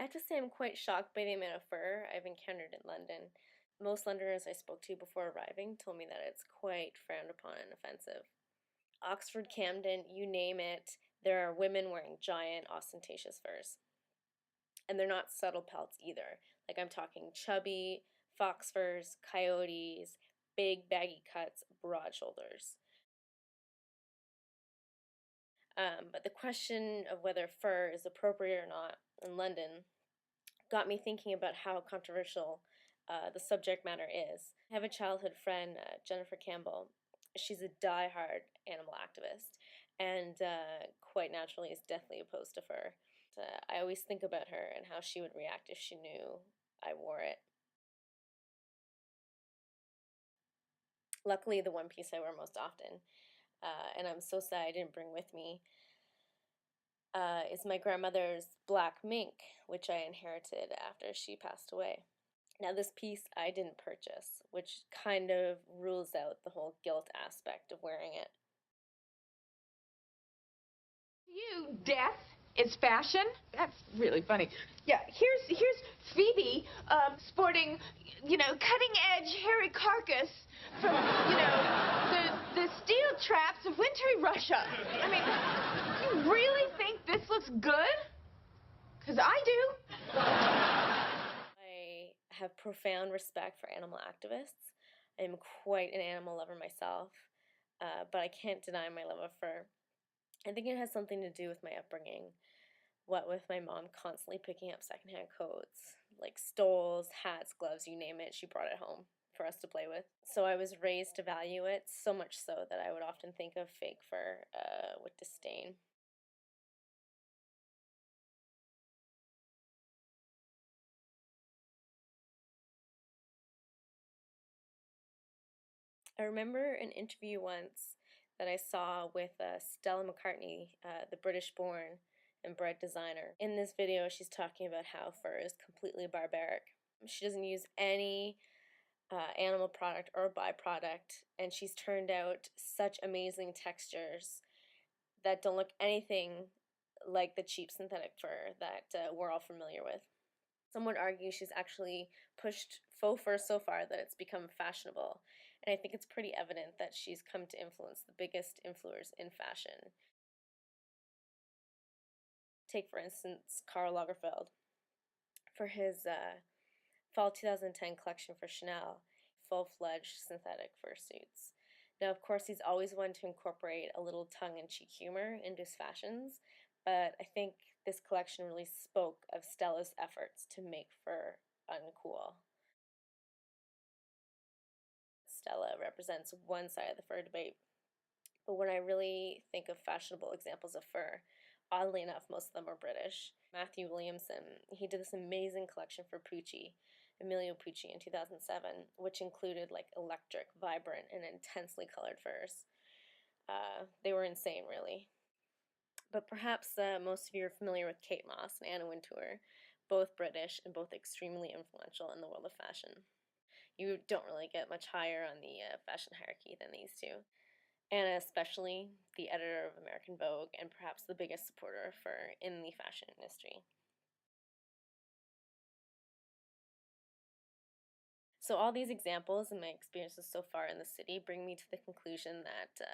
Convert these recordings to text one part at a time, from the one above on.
I have to say I'm quite shocked by the amount of fur I've encountered in London. Most Londoners I spoke to before arriving told me that it's quite frowned upon and offensive. Oxford, Camden, you name it, there are women wearing giant, ostentatious furs. And they're not subtle pelts either. Like I'm talking chubby, fox furs, coyotes, big baggy cuts, broad shoulders. But the question of whether fur is appropriate or not in London got me thinking about how controversial the subject matter is. I have a childhood friend, Jennifer Campbell. She's a die-hard animal activist and quite naturally is deathly opposed to fur. I always think about her and how she would react if she knew I wore it. Luckily, the one piece I wear most often, and I'm so sad I didn't bring with me, is my grandmother's black mink, which I inherited after she passed away. Now, this piece I didn't purchase, which kind of rules out the whole guilt aspect of wearing it. You, death is fashion? That's really funny. Yeah, here's Phoebe sporting, cutting-edge hairy carcass from, the steel traps of wintry Russia. I mean, you really think this looks good? Because I do. I have profound respect for animal activists. I'm quite an animal lover myself, but I can't deny my love of fur. I think it has something to do with my upbringing. What with my mom constantly picking up secondhand coats, like stoles, hats, gloves, you name it, she brought it home for us to play with. So I was raised to value it, so much so that I would often think of fake fur with disdain. I remember an interview once that I saw with Stella McCartney, the British-born and bred designer. In this video, she's talking about how fur is completely barbaric. She doesn't use any animal product or byproduct, and she's turned out such amazing textures that don't look anything like the cheap synthetic fur that we're all familiar with. Some would argue she's actually pushed faux fur so far that it's become fashionable, and I think it's pretty evident that she's come to influence the biggest influencers in fashion. Take, for instance, Karl Lagerfeld. For his fall 2010 collection for Chanel, full-fledged synthetic fursuits. Now, of course, he's always wanted to incorporate a little tongue-in-cheek humor into his fashions, but I think this collection really spoke of Stella's efforts to make fur uncool. Stella represents one side of the fur debate, but when I really think of fashionable examples of fur, oddly enough, most of them are British. Matthew Williamson, he did this amazing collection for Pucci, Emilio Pucci in 2007, which included like electric, vibrant, and intensely colored furs. They were insane, really. But perhaps most of you are familiar with Kate Moss and Anna Wintour, both British and both extremely influential in the world of fashion. You don't really get much higher on the fashion hierarchy than these two. Anna especially, the editor of American Vogue, and perhaps the biggest supporter of fur in the fashion industry. So all these examples and my experiences so far in the city bring me to the conclusion that,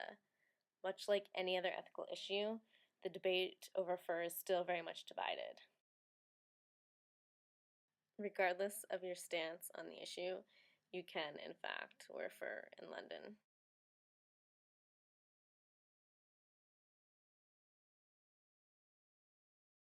much like any other ethical issue, the debate over fur is still very much divided. Regardless of your stance on the issue, you can, in fact, wear fur in London.